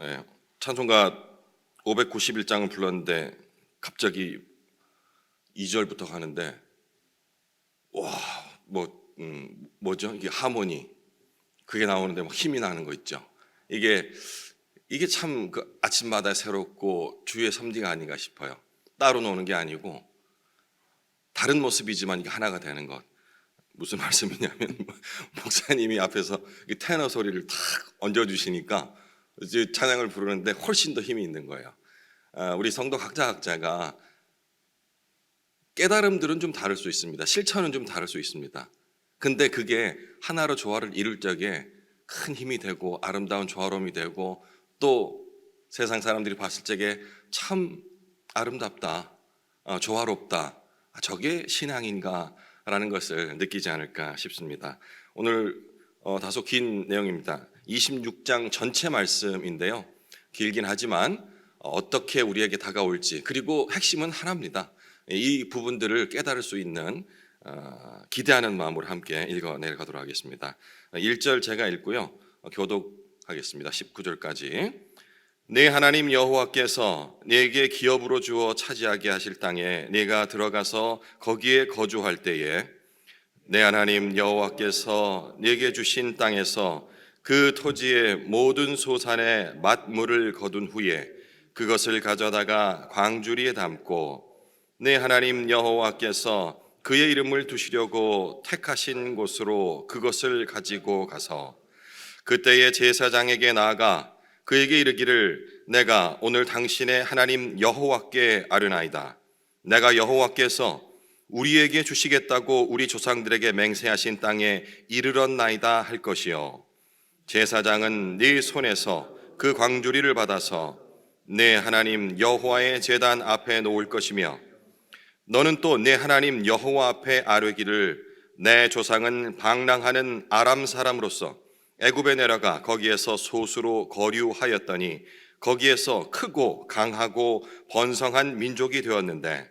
예. 찬송가 591장을 불렀는데 갑자기 2절부터 가는데 뭐죠? 이게 하모니 그게 나오는데 막 힘이 나는 거 있죠. 이게 참 아침마다 새롭고 주의 섭리가 아닌가 싶어요. 따로 노는 게 아니고 다른 모습이지만 이게 하나가 되는 것. 무슨 말씀이냐면 목사님이 앞에서 테너 소리를 탁 얹어주시니까 이제 찬양을 부르는데 훨씬 더 힘이 있는 거예요. 우리 성도 각자가 깨달음들은 좀 다를 수 있습니다. 실천은 좀 다를 수 있습니다. 근데 그게 하나로 조화를 이룰 적에 큰 힘이 되고 아름다운 조화로움이 되고 또 세상 사람들이 봤을 적에 참 아름답다, 조화롭다, 저게 신앙인가라는 것을 느끼지 않을까 싶습니다. 오늘 다소 긴 내용입니다. 26장 전체 말씀인데요. 길긴 하지만 어떻게 우리에게 다가올지, 그리고 핵심은 하나입니다. 이 부분들을 깨달을 수 있는 기대하는 마음으로 함께 읽어내가도록 하겠습니다. 1절 제가 읽고요, 교독하겠습니다. 19절까지. 네 하나님 여호와께서 네게 기업으로 주어 차지하게 하실 땅에 네가 들어가서 거기에 거주할 때에 네 하나님 여호와께서 네게 주신 땅에서 그 토지의 모든 소산의 맛물을 거둔 후에 그것을 가져다가 광주리에 담고 네 하나님 여호와께서 그의 이름을 두시려고 택하신 곳으로 그것을 가지고 가서 그때의 제사장에게 나아가 그에게 이르기를 내가 오늘 당신의 하나님 여호와께 아뢰나이다. 내가 여호와께서 우리에게 주시겠다고 우리 조상들에게 맹세하신 땅에 이르렀나이다 할 것이요 제사장은 네 손에서 그 광주리를 받아서 내 하나님 여호와의 제단 앞에 놓을 것이며 너는 또 내 하나님 여호와 앞에 아뢰기를 내 조상은 방랑하는 아람 사람으로서 애굽에 내려가 거기에서 소수로 거류하였더니 거기에서 크고 강하고 번성한 민족이 되었는데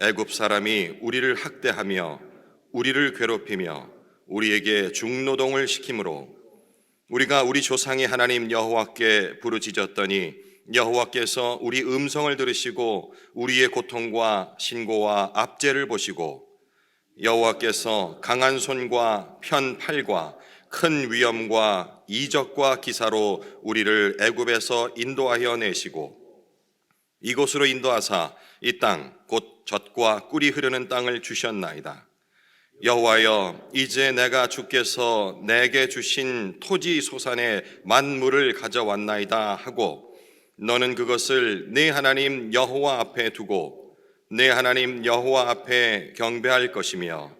애굽 사람이 우리를 학대하며 우리를 괴롭히며 우리에게 중노동을 시키므로 우리가 우리 조상의 하나님 여호와께 부르짖었더니 여호와께서 우리 음성을 들으시고 우리의 고통과 신고와 압제를 보시고 여호와께서 강한 손과 편 팔과 큰 위엄과 이적과 기사로 우리를 애굽에서 인도하여 내시고 이곳으로 인도하사 이 땅 곧 젖과 꿀이 흐르는 땅을 주셨나이다. 여호와여 이제 내가 주께서 내게 주신 토지 소산의 만물을 가져왔나이다 하고 너는 그것을 네 하나님 여호와 앞에 두고 네 하나님 여호와 앞에 경배할 것이며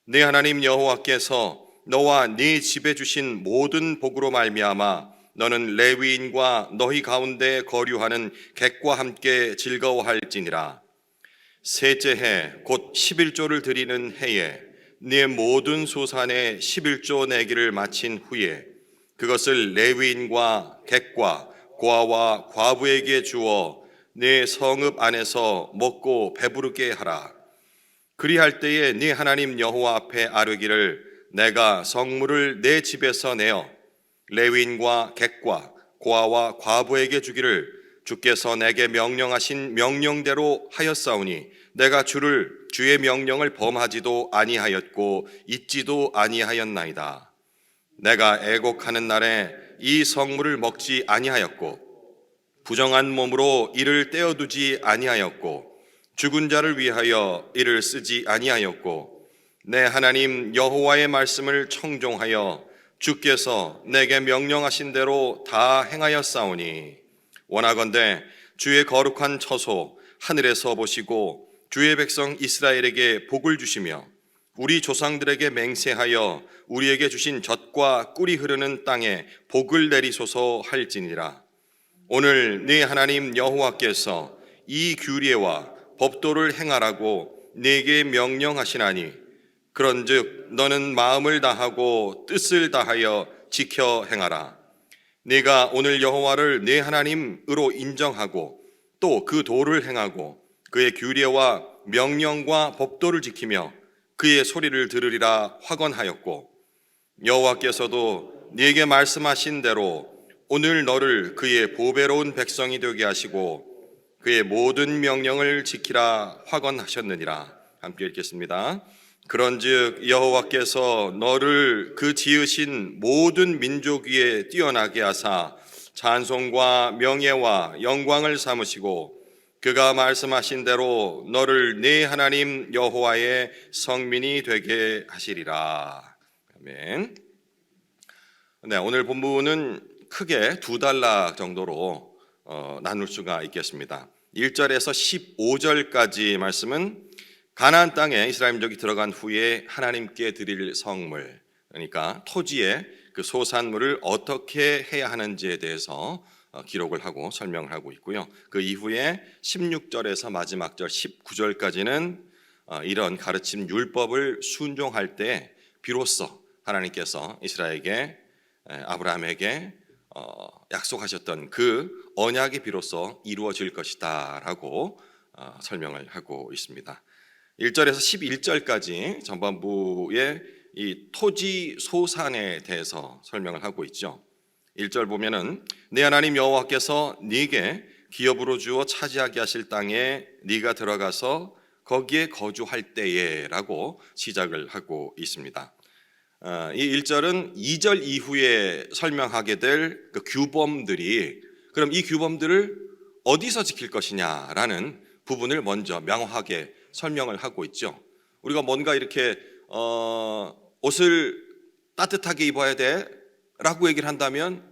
네 하나님 여호와께서 너와 네 집에 주신 모든 복으로 말미암아 너는 레위인과 너희 가운데 거류하는 객과 함께 즐거워할지니라. 셋째 해 곧 11조를 드리는 해에 네 모든 소산의 11조 내기를 마친 후에 그것을 레위인과 객과 고아와 과부에게 주어 네 성읍 안에서 먹고 배부르게 하라. 그리할 때에 네 하나님 여호와 앞에 아뢰기를 내가 성물을 내 집에서 내어 레위인과 객과 고아와 과부에게 주기를 주께서 내게 명령하신 명령대로 하였사오니 내가 주의 명령을 범하지도 아니하였고 잊지도 아니하였나이다. 내가 애곡하는 날에 이 성물을 먹지 아니하였고 부정한 몸으로 이를 떼어두지 아니하였고 죽은 자를 위하여 이를 쓰지 아니하였고 내 하나님 여호와의 말씀을 청종하여 주께서 내게 명령하신 대로 다 행하였사오니 원하건대 주의 거룩한 처소 하늘에서 보시고 주의 백성 이스라엘에게 복을 주시며 우리 조상들에게 맹세하여 우리에게 주신 젖과 꿀이 흐르는 땅에 복을 내리소서 할지니라. 오늘 네 하나님 여호와께서 이 규례와 법도를 행하라고 네게 명령하시나니 그런즉 너는 마음을 다하고 뜻을 다하여 지켜 행하라. 네가 오늘 여호와를 네 하나님으로 인정하고 또 그 도를 행하고 그의 규례와 명령과 법도를 지키며 그의 소리를 들으리라 확언하였고 여호와께서도 네게 말씀하신 대로 오늘 너를 그의 보배로운 백성이 되게 하시고 그의 모든 명령을 지키라 확언하셨느니라. 함께 읽겠습니다. 그런즉 여호와께서 너를 그 지으신 모든 민족 위에 뛰어나게 하사 찬송과 명예와 영광을 삼으시고 그가 말씀하신 대로 너를 네 하나님 여호와의 성민이 되게 하시리라. 아멘. 네, 오늘 본문은 크게 두 단락 정도로 나눌 수가 있겠습니다. 1절에서 15절까지 말씀은 가나안 땅에 이스라엘 민족이 들어간 후에 하나님께 드릴 성물, 그러니까 토지의 그 소산물을 어떻게 해야 하는지에 대해서 기록을 하고 설명을 하고 있고요. 그 이후에 16절에서 마지막 절 19절까지는 이런 가르침 율법을 순종할 때 비로소 하나님께서 이스라엘에게 아브라함에게 약속하셨던 그 언약이 비로소 이루어질 것이다 라고 설명을 하고 있습니다. 1절에서 11절까지 전반부의 이 토지 소산에 대해서 설명을 하고 있죠. 1절 보면은 네 하나님 여호와께서 네게 기업으로 주어 차지하게 하실 땅에 네가 들어가서 거기에 거주할 때에 라고 시작을 하고 있습니다. 이 1절은 2절 이후에 설명하게 될 그 규범들이, 그럼 이 규범들을 어디서 지킬 것이냐라는 부분을 먼저 명확하게 설명을 하고 있죠. 우리가 뭔가 이렇게 옷을 따뜻하게 입어야 돼 라고 얘기를 한다면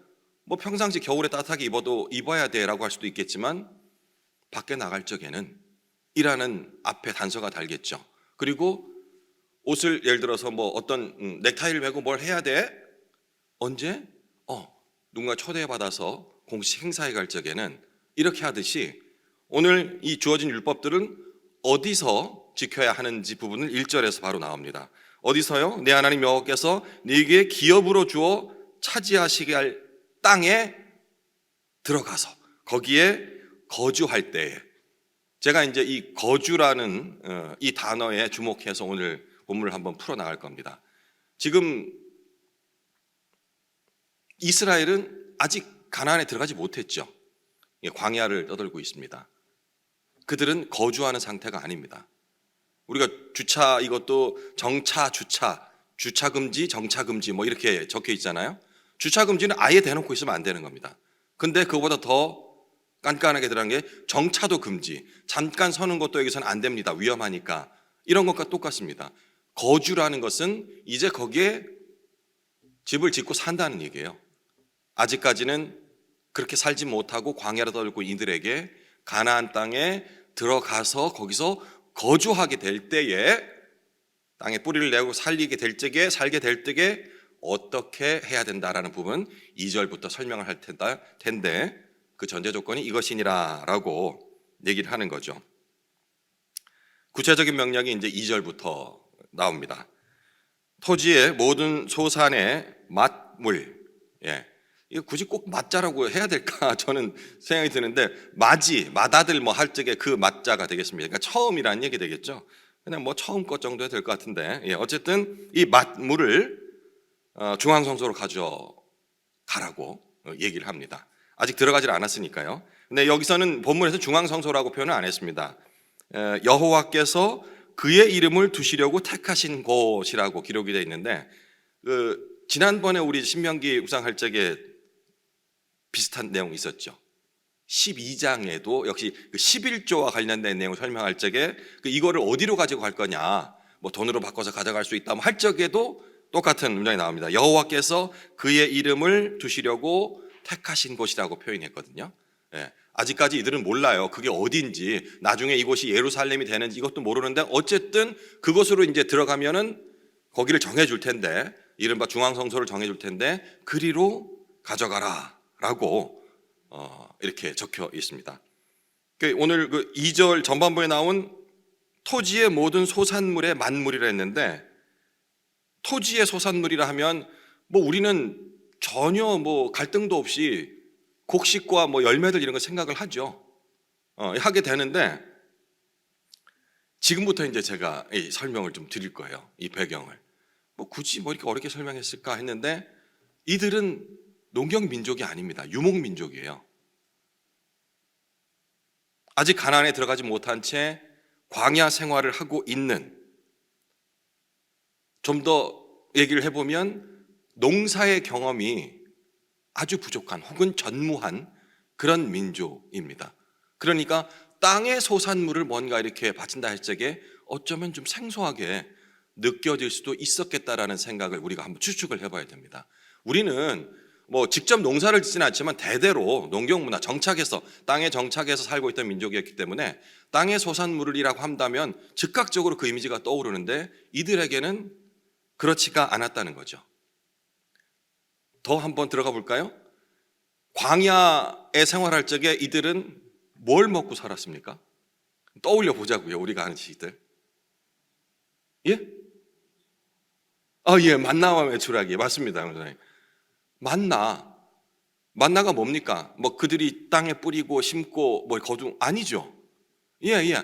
뭐 평상시 겨울에 따뜻하게 입어야 돼 라고 할 수도 있겠지만 밖에 나갈 적에는 이라는 앞에 단서가 달겠죠. 그리고 옷을 예를 들어서 뭐 어떤 넥타이를 메고 뭘 해야 돼? 언제? 누군가 초대받아서 공식 행사에 갈 적에는 이렇게 하듯이 오늘 이 주어진 율법들은 어디서 지켜야 하는지 부분을 1절에서 바로 나옵니다. 어디서요? 내 하나님 여호와께서 네게 기업으로 주어 차지하시게 할 땅에 들어가서 거기에 거주할 때에, 제가 이제 이 거주라는 이 단어에 주목해서 오늘 본문을 한번 풀어나갈 겁니다. 지금 이스라엘은 아직 가나안에 들어가지 못했죠. 광야를 떠돌고 있습니다. 그들은 거주하는 상태가 아닙니다. 우리가 주차, 이것도 정차, 주차 금지, 정차 금지 뭐 이렇게 적혀 있잖아요. 주차 금지는 아예 대놓고 있으면 안 되는 겁니다. 근데 그거보다 더 깐깐하게 들어간 게 정차도 금지, 잠깐 서는 것도 여기서는 안 됩니다. 위험하니까. 이런 것과 똑같습니다. 거주라는 것은 이제 거기에 집을 짓고 산다는 얘기예요. 아직까지는 그렇게 살지 못하고 광야로 떠돌고 이들에게 가나안 땅에 들어가서 거기서 거주하게 될 때에, 땅에 뿌리를 내고 살게 될 때에 어떻게 해야 된다라는 부분 2절부터 설명을 할 텐데 그 전제 조건이 이것이니라 라고 얘기를 하는 거죠. 구체적인 명령이 이제 2절부터 나옵니다. 토지의 모든 소산의 맏물, 이거 굳이 꼭 맞자라고 해야 될까 저는 생각이 드는데 맏아들 뭐 할 적에 그 맏자가 되겠습니다. 그러니까 처음이라는 얘기 되겠죠. 그냥 뭐 처음 것 정도 될 것 같은데, 어쨌든 이 맏물을 중앙성소로 가져가라고 얘기를 합니다. 아직 들어가질 않았으니까요. 근데 여기서는 본문에서 중앙성소라고 표현을 안 했습니다. 여호와께서 그의 이름을 두시려고 택하신 곳이라고 기록이 되어 있는데, 지난번에 우리 신명기 묵상할 적에 비슷한 내용이 있었죠. 12장에도 역시 그 11조와 관련된 내용을 설명할 적에 이거를 어디로 가지고 갈 거냐, 뭐 돈으로 바꿔서 가져갈 수 있다 할 적에도 똑같은 문장이 나옵니다. 여호와께서 그의 이름을 두시려고 택하신 곳이라고 표현했거든요. 아직까지 이들은 몰라요. 그게 어딘지, 나중에 이곳이 예루살렘이 되는지 이것도 모르는데 어쨌든 그곳으로 이제 들어가면은 거기를 정해줄 텐데, 이른바 중앙성소를 정해줄 텐데 그리로 가져가라라고 이렇게 적혀 있습니다. 오늘 그 2절 전반부에 나온 토지의 모든 소산물의 맏물이라 했는데, 토지의 소산물이라 하면 뭐 우리는 전혀 뭐 갈등도 없이 곡식과 뭐 열매들 이런 거 생각을 하죠. 하게 되는데 지금부터 이제 제가 이 설명을 좀 드릴 거예요. 이 배경을. 뭐 굳이 뭐 이렇게 어렵게 설명했을까 했는데 이들은 농경 민족이 아닙니다. 유목 민족이에요. 아직 가나안에 들어가지 못한 채 광야 생활을 하고 있는, 좀 더 얘기를 해보면 농사의 경험이 아주 부족한 혹은 전무한 그런 민족입니다. 그러니까 땅의 소산물을 뭔가 이렇게 바친다 할 적에 어쩌면 좀 생소하게 느껴질 수도 있었겠다라는 생각을 우리가 한번 추측을 해봐야 됩니다. 우리는 뭐 직접 농사를 짓지는 않지만 대대로 농경문화 정착해서, 땅에 정착해서 살고 있던 민족이었기 때문에 땅의 소산물이라고 한다면 즉각적으로 그 이미지가 떠오르는데 이들에게는 그렇지가 않았다는 거죠. 더 한번 들어가 볼까요? 광야에 생활할 적에 이들은 뭘 먹고 살았습니까? 떠올려 보자고요. 우리가 아는 지식들. 예? 예, 만나와 메추라기 맞습니다. 만나가 뭡니까? 뭐 그들이 땅에 뿌리고 심고 뭐 거둔 아니죠. 예.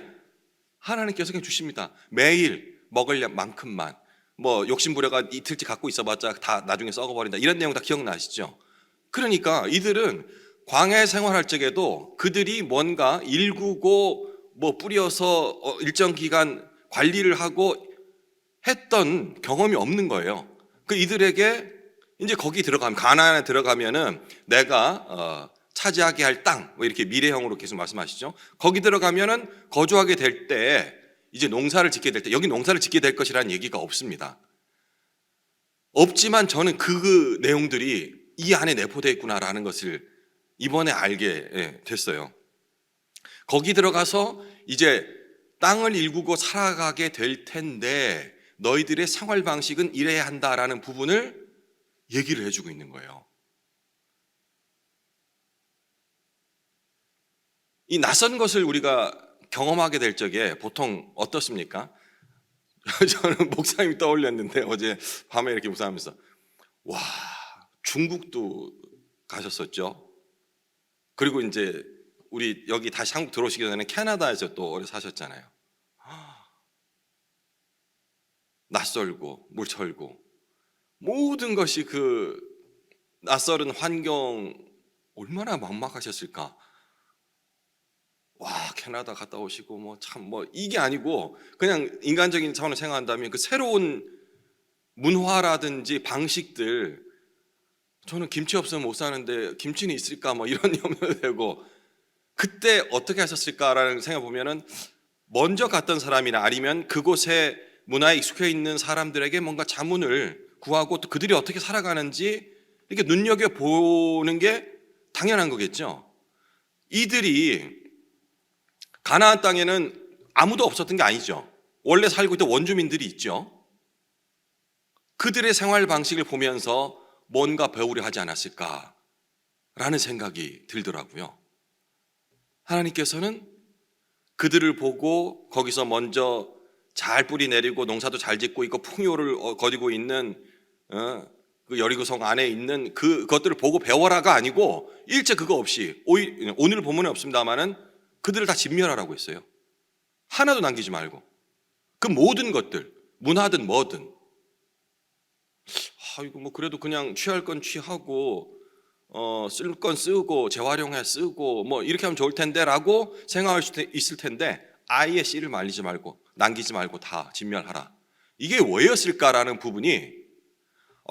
하나님께서 그냥 주십니다. 매일 먹을 만큼만. 뭐 욕심부려가 이틀째 갖고 있어봤자 다 나중에 썩어버린다. 이런 내용 다 기억나시죠? 그러니까 이들은 광야에 생활할 적에도 그들이 뭔가 일구고 뭐 뿌려서 일정 기간 관리를 하고 했던 경험이 없는 거예요. 그 이들에게 이제 거기 들어가면, 가나안에 들어가면은 내가 차지하게 할 땅, 뭐 이렇게 미래형으로 계속 말씀하시죠. 거기 들어가면은 거주하게 될 때, 이제 농사를 짓게 될 때, 여기 농사를 짓게 될 것이라는 얘기가 없습니다. 없지만 저는 그 내용들이 이 안에 내포되어 있구나라는 것을 이번에 알게 됐어요. 거기 들어가서 이제 땅을 일구고 살아가게 될 텐데 너희들의 생활 방식은 이래야 한다라는 부분을 얘기를 해주고 있는 거예요. 이 낯선 것을 우리가 경험하게 될 적에 보통 어떻습니까? 저는 목사님이 떠올렸는데 어제 밤에 이렇게 묵상하면서 와, 중국도 가셨었죠. 그리고 이제 우리 여기 다시 한국 들어오시기 전에 캐나다에서 또 오래 사셨잖아요. 낯설고 물철고 모든 것이 그 낯설은 환경 얼마나 막막하셨을까. 와, 캐나다 갔다 오시고 뭐 참 뭐 이게 아니고 그냥 인간적인 차원을 생각한다면 그 새로운 문화라든지 방식들, 저는 김치 없으면 못 사는데 김치는 있을까 뭐 이런 염려도 되고, 그때 어떻게 하셨을까라는 생각 보면은 먼저 갔던 사람이나 아니면 그곳에 문화에 익숙해 있는 사람들에게 뭔가 자문을 구하고 또 그들이 어떻게 살아가는지 이렇게 눈여겨보는 게 당연한 거겠죠. 이들이 가나안 땅에는 아무도 없었던 게 아니죠. 원래 살고 있던 원주민들이 있죠. 그들의 생활 방식을 보면서 뭔가 배우려 하지 않았을까라는 생각이 들더라고요. 하나님께서는 그들을 보고 거기서 먼저 잘 뿌리 내리고 농사도 잘 짓고 있고 풍요를 거두고 있는 그 여리고성 안에 있는 그것들을 보고 배워라가 아니고 일체 그거 없이 오늘 본문에 없습니다만은 그들을 다 진멸하라고 했어요. 하나도 남기지 말고 그 모든 것들, 문화든 뭐든 이거 뭐 그래도 그냥 취할 건 취하고 쓸 건 쓰고 재활용해 쓰고 뭐 이렇게 하면 좋을 텐데라고 생각할 수 있을 텐데 아예 씨를 말리지 말고 남기지 말고 다 진멸하라. 이게 왜였을까라는 부분이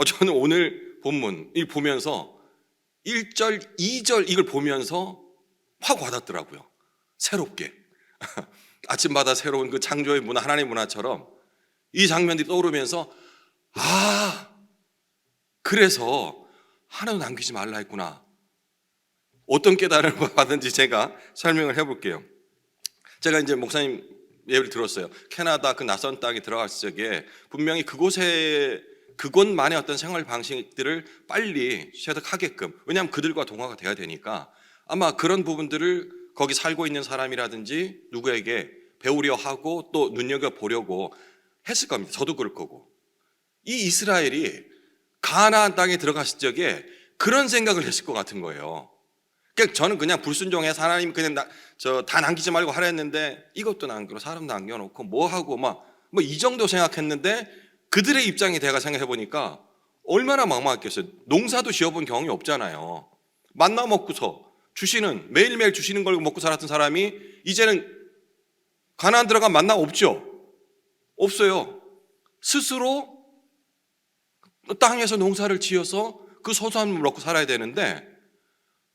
저는 오늘 본문 이 보면서 1절, 2절 이걸 보면서 확 와닿더라고요. 새롭게 아침마다 새로운 그 창조의 문화, 하나님의 문화처럼 이 장면들이 떠오르면서 그래서 하나도 남기지 말라 했구나. 어떤 깨달음을 받은지 제가 설명을 해볼게요. 제가 이제 목사님 예를 들었어요. 캐나다 그 낯선 땅에 들어갔을 적에 분명히 그곳만의 어떤 생활 방식들을 빨리 쇠득하게끔, 왜냐하면 그들과 동화가 돼야 되니까 아마 그런 부분들을 거기 살고 있는 사람이라든지 누구에게 배우려 하고 또 눈여겨보려고 했을 겁니다. 저도 그럴 거고. 이 이스라엘이 가나안 땅에 들어갔을 적에 그런 생각을 했을 것 같은 거예요. 그러니까 저는 그냥 불순종해서 하나님 그냥 다 남기지 말고 하라 했는데 이것도 남기고 사람도 남겨놓고 뭐 하고 막 뭐 이 정도 생각했는데 그들의 입장이 내가 생각해 보니까 얼마나 막막했겠어요. 농사도 지어본 경험이 없잖아요. 만나 먹고서 주시는, 매일매일 주시는 걸 먹고 살았던 사람이 이제는 가나안 들어간 만나 없죠? 없어요. 스스로 땅에서 농사를 지어서 그 소소한 먹고 살아야 되는데,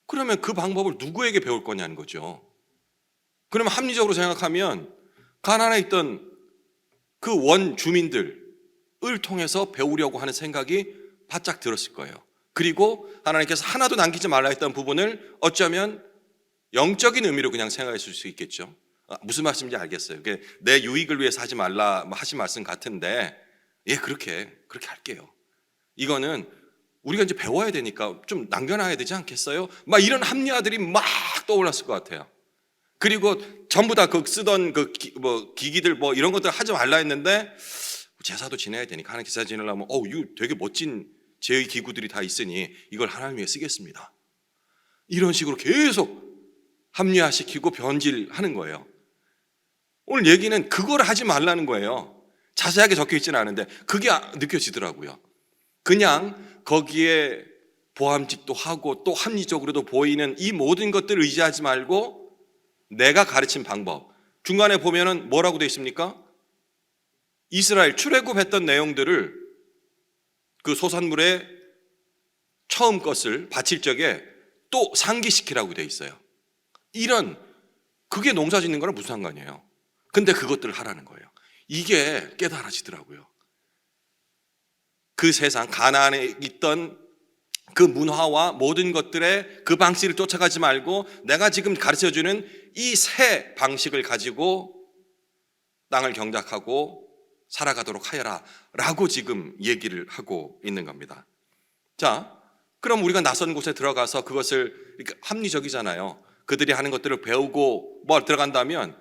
그러면 그 방법을 누구에게 배울 거냐는 거죠. 그러면 합리적으로 생각하면 가나안에 있던 그 원 주민들을 통해서 배우려고 하는 생각이 바짝 들었을 거예요. 그리고 하나님께서 하나도 남기지 말라 했던 부분을 어쩌면 영적인 의미로 그냥 생각했을 수 있겠죠. 무슨 말씀인지 알겠어요. 내 유익을 위해서 하지 말라 하신 말씀 같은데, 예, 그렇게 할게요. 이거는 우리가 이제 배워야 되니까 좀 남겨놔야 되지 않겠어요? 막 이런 합리화들이 막 떠올랐을 것 같아요. 그리고 전부 다 쓰던 기기들 이런 것들 하지 말라 했는데, 제사도 지내야 되니까, 하나님 제사 지내려면 이거 되게 멋진 제의 기구들이 다 있으니 이걸 하나님 위해 쓰겠습니다. 이런 식으로 계속 합리화시키고 변질하는 거예요. 오늘 얘기는 그걸 하지 말라는 거예요. 자세하게 적혀 있지는 않은데 그게 느껴지더라고요. 그냥 거기에 보암직도 하고 또 합리적으로도 보이는 이 모든 것들을 의지하지 말고 내가 가르친 방법, 중간에 보면은 뭐라고 되어 있습니까? 이스라엘 출애굽했던 내용들을 그 소산물의 처음 것을 바칠 적에 또 상기시키라고 되어 있어요. 그게 농사 짓는 거랑 무슨 상관이에요? 근데 그것들을 하라는 거예요. 이게 깨달아지더라고요. 그 세상 가나안에 있던 그 문화와 모든 것들의 그 방식을 쫓아가지 말고 내가 지금 가르쳐주는 이 새 방식을 가지고 땅을 경작하고 살아가도록 하여라 라고 지금 얘기를 하고 있는 겁니다. 자, 그럼 우리가 낯선 곳에 들어가서 그것을, 합리적이잖아요. 그들이 하는 것들을 배우고 들어간다면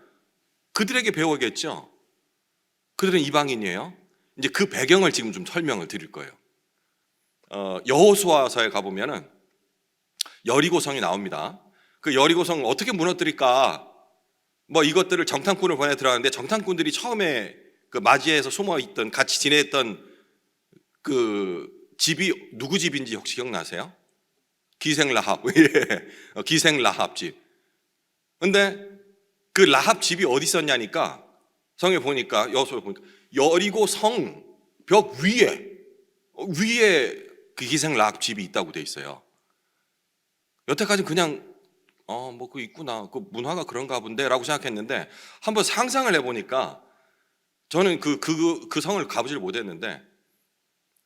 그들에게 배워야겠죠. 그들은 이방인이에요. 이제 그 배경을 지금 좀 설명을 드릴 거예요. 여호수아서에 가보면은 여리고성이 나옵니다. 그 여리고성 어떻게 무너뜨릴까? 이것들을 정탐꾼을 보내 들어가는데, 정탐꾼들이 처음에 그 맞이해서 숨어있던, 같이 지냈던 그 집이 누구 집인지 혹시 기억나세요? 기생라합. 예. 기생라합 집. 근데 그 라합 집이 어디 있었냐니까, 성에 보니까, 여호수아에 보니까 여리고 성 벽 위에 그 기생라합 집이 있다고 돼 있어요. 여태까지 그냥 그거 있구나, 그 문화가 그런가 본데 라고 생각했는데, 한번 상상을 해보니까 저는 그 성을 가보질 못했는데,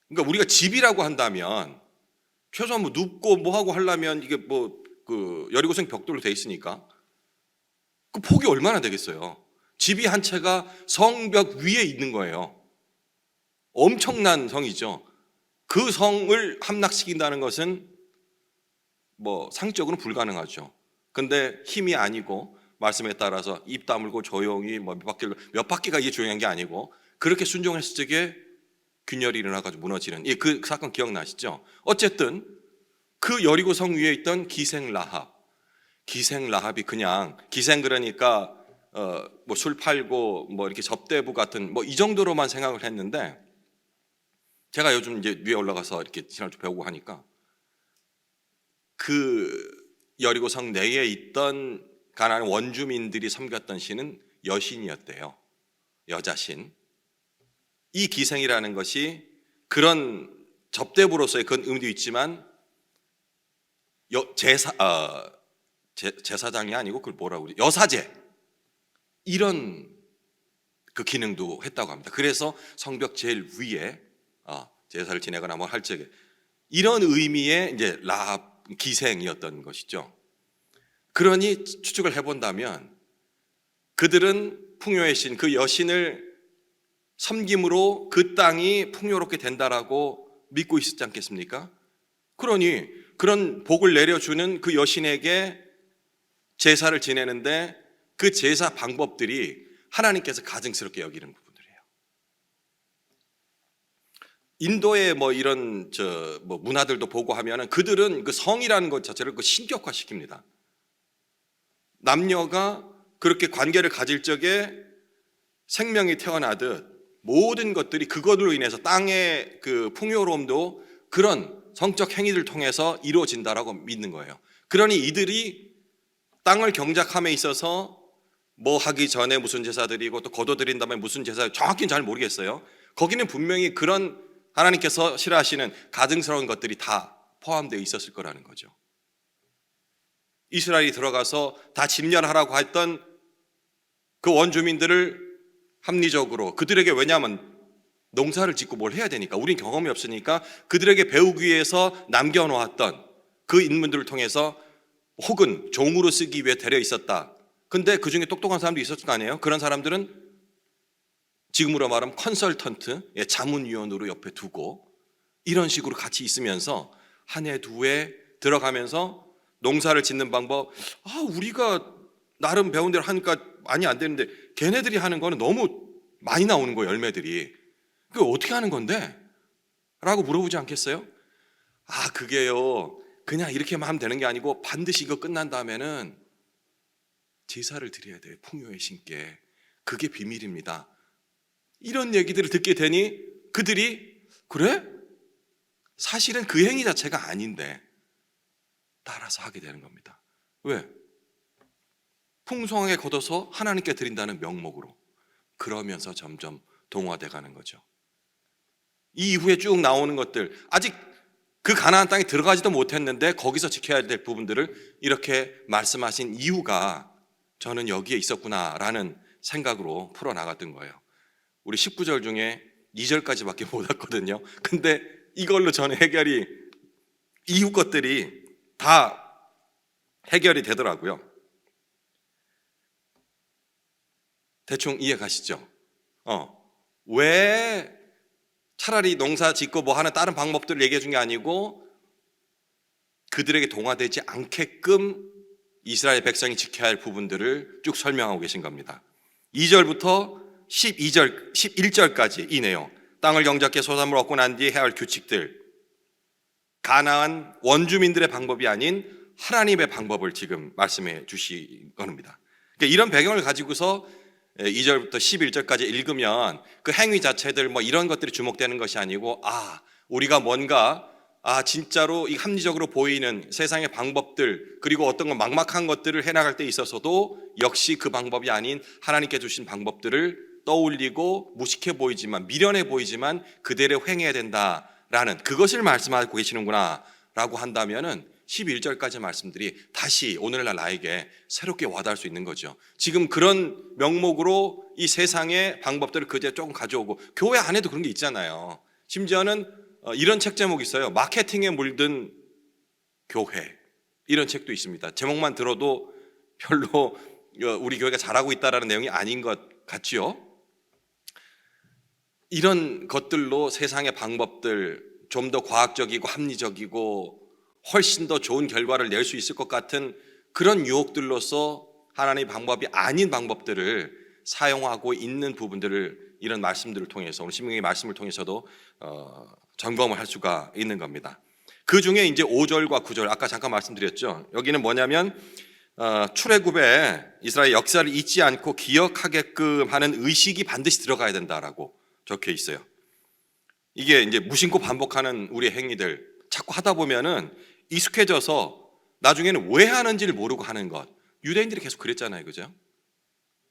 그러니까 우리가 집이라고 한다면 최소한 눕고 하고 하려면 이게 그 여리고성 벽돌로 돼 있으니까 그 폭이 얼마나 되겠어요. 집이 한 채가 성벽 위에 있는 거예요. 엄청난 성이죠. 그 성을 함락시킨다는 것은 상적으로는 불가능하죠. 근데 힘이 아니고 말씀에 따라서 입 다물고 조용히 몇 바퀴가 이게 중요한 게 아니고 그렇게 순종했을 적에 균열이 일어나가지고 무너지는 그 사건 기억나시죠? 어쨌든 그 여리고 성 위에 있던 기생라합이 그냥 기생, 그러니까 술 팔고 이렇게 접대부 같은 이 정도로만 생각을 했는데, 제가 요즘 이제 위에 올라가서 이렇게 신앙을 좀 배우고 하니까 그 여리고성 내에 있던 가나안 원주민들이 섬겼던 신은 여신이었대요. 여자신. 이 기생이라는 것이 그런 접대부로서의 그런 의미도 있지만 제사장이 아니고 그걸 뭐라고 그러지? 여사제, 이런 그 기능도 했다고 합니다. 그래서 성벽 제일 위에 제사를 지내거나 할 적에 이런 의미의 이제 라합 기생이었던 것이죠. 그러니 추측을 해본다면 그들은 풍요의 신, 그 여신을 섬김으로 그 땅이 풍요롭게 된다라고 믿고 있었지 않겠습니까? 그러니 그런 복을 내려주는 그 여신에게 제사를 지내는데 그 제사 방법들이 하나님께서 가증스럽게 여기는 부분들이에요. 인도의 이런 문화들도 보고 하면은 그들은 그 성이라는 것 자체를 신격화시킵니다. 남녀가 그렇게 관계를 가질 적에 생명이 태어나듯 모든 것들이 그것으로 인해서 땅의 그 풍요로움도 그런 성적 행위를 통해서 이루어진다라고 믿는 거예요. 그러니 이들이 땅을 경작함에 있어서 뭐 하기 전에 무슨 제사 드리고 또 거둬들인 다음에 무슨 제사, 정확히는 잘 모르겠어요. 거기는 분명히 그런 하나님께서 싫어하시는 가증스러운 것들이 다 포함되어 있었을 거라는 거죠. 이스라엘이 들어가서 다 진멸하라고 했던 그 원주민들을 합리적으로 그들에게, 왜냐하면 농사를 짓고 뭘 해야 되니까, 우린 경험이 없으니까 그들에게 배우기 위해서 남겨놓았던 그 인문들을 통해서 혹은 종으로 쓰기 위해 데려 있었다. 근데 그 중에 똑똑한 사람도 있었을 거 아니에요? 그런 사람들은 지금으로 말하면 컨설턴트, 자문위원으로 옆에 두고 이런 식으로 같이 있으면서 한 해 두 해 들어가면서 농사를 짓는 방법, 우리가 나름 배운 대로 하니까 많이 안 되는데 걔네들이 하는 거는 너무 많이 나오는 거예요, 열매들이. 그게 어떻게 하는 건데? 라고 물어보지 않겠어요? 그게요, 그냥 이렇게만 하면 되는 게 아니고 반드시 이거 끝난 다음에는 제사를 드려야 돼요, 풍요의 신께. 그게 비밀입니다. 이런 얘기들을 듣게 되니 그들이, 그래? 사실은 그 행위 자체가 아닌데 따라서 하게 되는 겁니다. 왜? 풍성하게 걷어서 하나님께 드린다는 명목으로. 그러면서 점점 동화돼 가는 거죠. 이 이후에 쭉 나오는 것들, 아직 그 가나안 땅에 들어가지도 못했는데 거기서 지켜야 될 부분들을 이렇게 말씀하신 이유가 저는 여기에 있었구나라는 생각으로 풀어나갔던 거예요. 우리 19절 중에 2절까지밖에 못 왔거든요. 근데 이걸로 저는 이후 것들이 다 해결이 되더라고요. 대충 이해 가시죠? 왜 차라리 농사 짓고 뭐 하는 다른 방법들을 얘기해 준 게 아니고 그들에게 동화되지 않게끔 이스라엘 백성이 지켜야 할 부분들을 쭉 설명하고 계신 겁니다. 2절부터 11절까지 이 내용, 땅을 경작해 소산을 얻고 난 뒤에 해야 할 규칙들, 가나안 원주민들의 방법이 아닌 하나님의 방법을 지금 말씀해 주신 겁니다. 그러니까 이런 배경을 가지고서 2절부터 11절까지 읽으면 그 행위 자체들 뭐 이런 것들이 주목되는 것이 아니고, 우리가 뭔가 진짜로 이 합리적으로 보이는 세상의 방법들, 그리고 어떤 건 막막한 것들을 해나갈 때 있어서도 역시 그 방법이 아닌 하나님께 주신 방법들을 떠올리고 무식해 보이지만, 미련해 보이지만 그대로 행해야 된다라는 그것을 말씀하고 계시는구나 라고 한다면은 11절까지 말씀들이 다시 오늘날 나에게 새롭게 와닿을 수 있는 거죠. 지금 그런 명목으로 이 세상의 방법들을 그제 조금 가져오고, 교회 안에도 그런 게 있잖아요. 심지어는 이런 책 제목이 있어요. 마케팅에 물든 교회, 이런 책도 있습니다. 제목만 들어도 별로 우리 교회가 잘하고 있다라는 내용이 아닌 것 같지요. 이런 것들로 세상의 방법들, 좀 더 과학적이고 합리적이고 훨씬 더 좋은 결과를 낼 수 있을 것 같은 그런 유혹들로서 하나님의 방법이 아닌 방법들을 사용하고 있는 부분들을 이런 말씀들을 통해서, 오늘 신명기의 말씀을 통해서도 점검을 할 수가 있는 겁니다. 그 중에 이제 5절과 9절, 아까 잠깐 말씀드렸죠. 여기는 뭐냐면 출애굽에 이스라엘 역사를 잊지 않고 기억하게끔 하는 의식이 반드시 들어가야 된다라고 적혀 있어요. 이게 이제 무심코 반복하는 우리의 행위들, 자꾸 하다 보면은 익숙해져서 나중에는 왜 하는지를 모르고 하는 것. 유대인들이 계속 그랬잖아요, 그죠?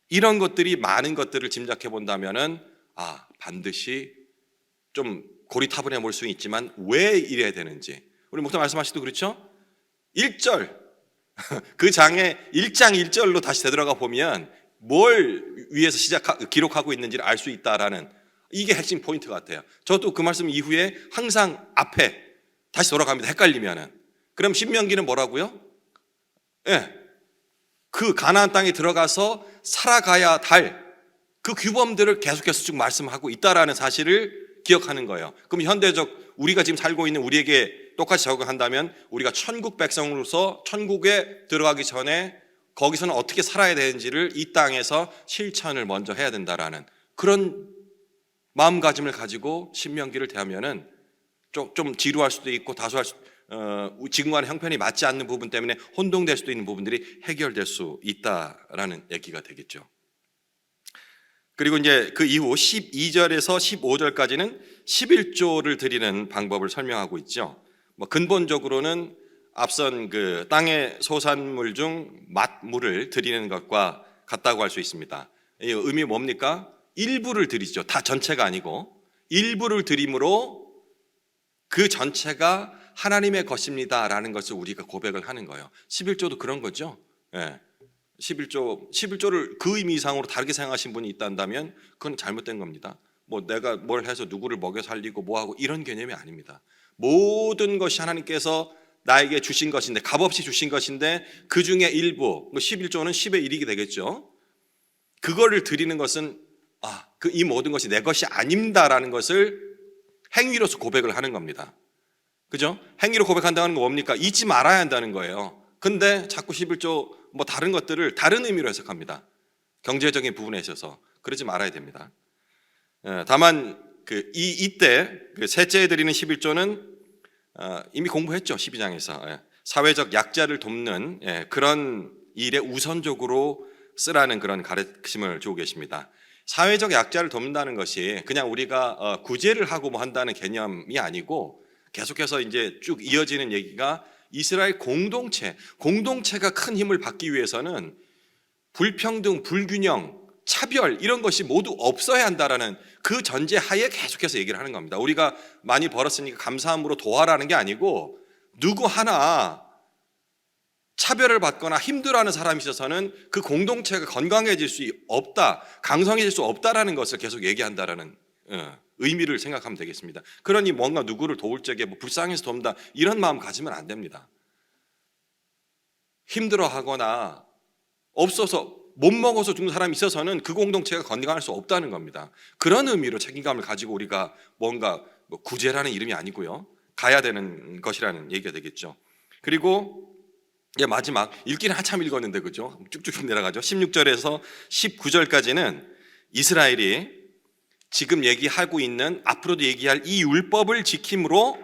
이런 것들이 많은 것들을 짐작해 본다면은 반드시 좀 고리타분해 볼 수는 있지만 왜 이래야 되는지, 우리 목사 말씀하시도 그렇죠? 1절 그 장의 1장 1절로 다시 되돌아가 보면 뭘 위해서 기록하고 있는지를 알 수 있다라는, 이게 핵심 포인트 같아요. 저도 그 말씀 이후에 항상 앞에 다시 돌아갑니다, 헷갈리면은. 그럼 신명기는 뭐라고요? 그 가나안 땅에 들어가서 살아가야 할 그 규범들을 계속해서 쭉 말씀하고 있다라는 사실을 기억하는 거예요. 그럼 현대적 우리가 지금 살고 있는 우리에게 똑같이 적용한다면, 우리가 천국 백성으로서 천국에 들어가기 전에 거기서는 어떻게 살아야 되는지를 이 땅에서 실천을 먼저 해야 된다라는 그런 마음가짐을 가지고 신명기를 대하면은 좀 지루할 수도 있고 지금과는 형편이 맞지 않는 부분 때문에 혼동될 수도 있는 부분들이 해결될 수 있다라는 얘기가 되겠죠. 그리고 이제 그 이후 12절에서 15절까지는 11조를 드리는 방법을 설명하고 있죠. 뭐 근본적으로는 앞선 그 땅의 소산물 중 맛물을 드리는 것과 같다고 할 수 있습니다. 이 의미 뭡니까? 일부를 드리죠. 다 전체가 아니고 일부를 드림으로 그 전체가 하나님의 것입니다라는 것을 우리가 고백을 하는 거예요. 11조도 그런 거죠. 예. 11조를 그 의미 이상으로 다르게 생각하신 분이 있다면 그건 잘못된 겁니다. 뭐 내가 뭘 해서 누구를 먹여 살리고 뭐하고 이런 개념이 아닙니다. 모든 것이 하나님께서 나에게 주신 것인데, 값없이 주신 것인데 그 중에 일부, 11조는 10의 1이게 되겠죠. 그거를 드리는 것은 이 모든 것이 내 것이 아닙니다라는 것을 행위로서 고백을 하는 겁니다. 그죠? 행위로 고백한다는 건 뭡니까? 잊지 말아야 한다는 거예요. 근데 자꾸 11조 뭐 다른 것들을 다른 의미로 해석합니다. 경제적인 부분에 있어서 그러지 말아야 됩니다. 다만 이때 셋째에 드리는 11조는 이미 공부했죠. 12장에서 사회적 약자를 돕는 그런 일에 우선적으로 쓰라는 그런 가르침을 주고 계십니다. 사회적 약자를 돕는다는 것이 그냥 우리가 구제를 하고 뭐 한다는 개념이 아니고 계속해서 이제 쭉 이어지는 얘기가 이스라엘 공동체가 큰 힘을 받기 위해서는 불평등, 불균형, 차별 이런 것이 모두 없어야 한다라는 그 전제 하에 계속해서 얘기를 하는 겁니다. 우리가 많이 벌었으니까 감사함으로 도와라는 게 아니고 누구 하나 차별을 받거나 힘들어하는 사람이 있어서는 그 공동체가 건강해질 수 없다, 강성해질 수 없다라는 것을 계속 얘기한다라는 의미를 생각하면 되겠습니다. 그러니 뭔가 누구를 도울 적에 뭐 불쌍해서 돕는다 이런 마음 가지면 안 됩니다. 힘들어하거나 없어서 못 먹어서 죽는 사람이 있어서는 그 공동체가 건강할 수 없다는 겁니다. 그런 의미로 책임감을 가지고 우리가 뭔가 뭐 구제라는 이름이 아니고요, 가야 되는 것이라는 얘기가 되겠죠. 그리고 마지막 읽기는 한참 읽었는데 그죠? 쭉쭉 내려가죠. 16절에서 19절까지는 이스라엘이 지금 얘기하고 있는 앞으로도 얘기할 이 율법을 지킴으로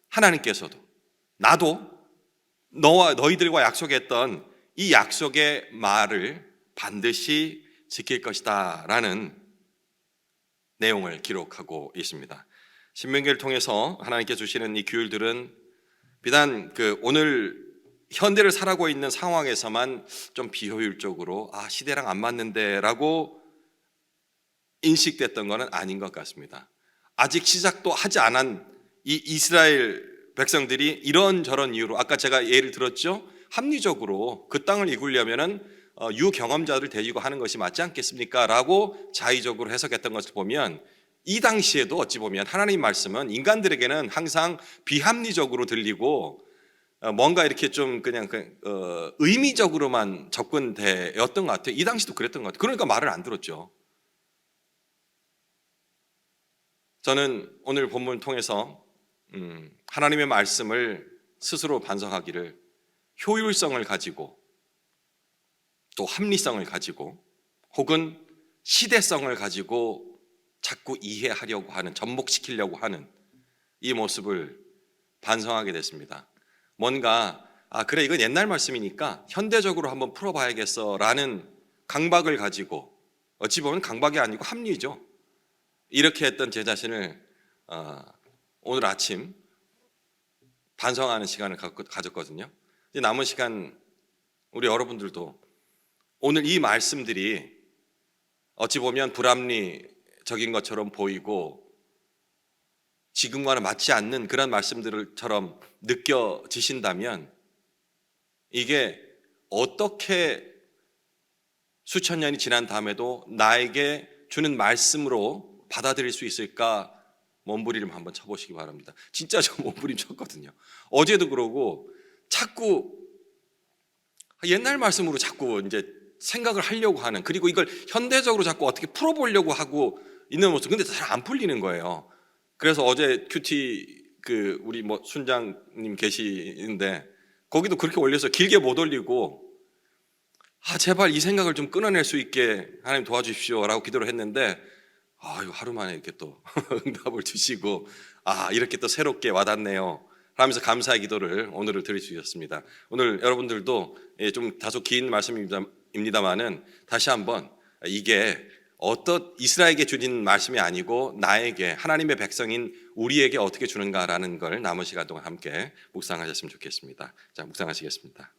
하나님께서도 나도 너와 너희들과 약속했던 이 약속의 말을 반드시 지킬 것이다 라는 내용을 기록하고 있습니다. 신명기를 통해서 하나님께 주시는 이 규율들은 비단 오늘 현대를 살아가고 있는 상황에서만 좀 비효율적으로 시대랑 안 맞는데 라고 인식됐던 것은 아닌 것 같습니다. 아직 시작도 하지 않은 이 이스라엘 백성들이 이런저런 이유로 아까 제가 예를 들었죠. 합리적으로 그 땅을 이루려면은 유경험자들을 데리고 하는 것이 맞지 않겠습니까? 라고 자의적으로 해석했던 것을 보면 이 당시에도 어찌 보면 하나님 말씀은 인간들에게는 항상 비합리적으로 들리고 뭔가 이렇게 좀 그냥 의미적으로만 접근되었던 것 같아요. 이 당시도 그랬던 것 같아요. 그러니까 말을 안 들었죠. 저는 오늘 본문을 통해서 하나님의 말씀을 스스로 반성하기를 효율성을 가지고 또 합리성을 가지고 혹은 시대성을 가지고 자꾸 이해하려고 하는, 접목시키려고 하는 이 모습을 반성하게 됐습니다. 뭔가 그래 이건 옛날 말씀이니까 현대적으로 한번 풀어봐야겠어 라는 강박을 가지고, 어찌 보면 강박이 아니고 합리죠. 이렇게 했던 제 자신을 오늘 아침 반성하는 시간을 가졌거든요. 이제 남은 시간 우리 여러분들도 오늘 이 말씀들이 어찌 보면 불합리적인 것처럼 보이고 지금과는 맞지 않는 그런 말씀들처럼 느껴지신다면 이게 어떻게 수천 년이 지난 다음에도 나에게 주는 말씀으로 받아들일 수 있을까 몸부림을 한번 쳐보시기 바랍니다. 진짜 저 몸부림 쳤거든요. 어제도 그러고 자꾸 옛날 말씀으로 자꾸 이제 생각을 하려고 하는, 그리고 이걸 현대적으로 자꾸 어떻게 풀어보려고 하고 있는 모습. 근데 잘 안 풀리는 거예요. 그래서 어제 큐티 우리 순장님 계시는데 거기도 그렇게 올려서 길게 못 올리고 제발 이 생각을 좀 끊어낼 수 있게 하나님 도와주십시오라고 기도를 했는데 이거 하루 만에 이렇게 또 응답을 주시고 이렇게 또 새롭게 와닿네요 하면서 감사의 기도를 오늘을 드릴 수 있었습니다. 오늘 여러분들도 좀 다소 긴 말씀입니다만은 다시 한번 이게 어떤 이스라엘에게 주신 말씀이 아니고 나에게 하나님의 백성인 우리에게 어떻게 주는가라는 걸 남은 시간 동안 함께 묵상하셨으면 좋겠습니다. 자, 묵상하시겠습니다.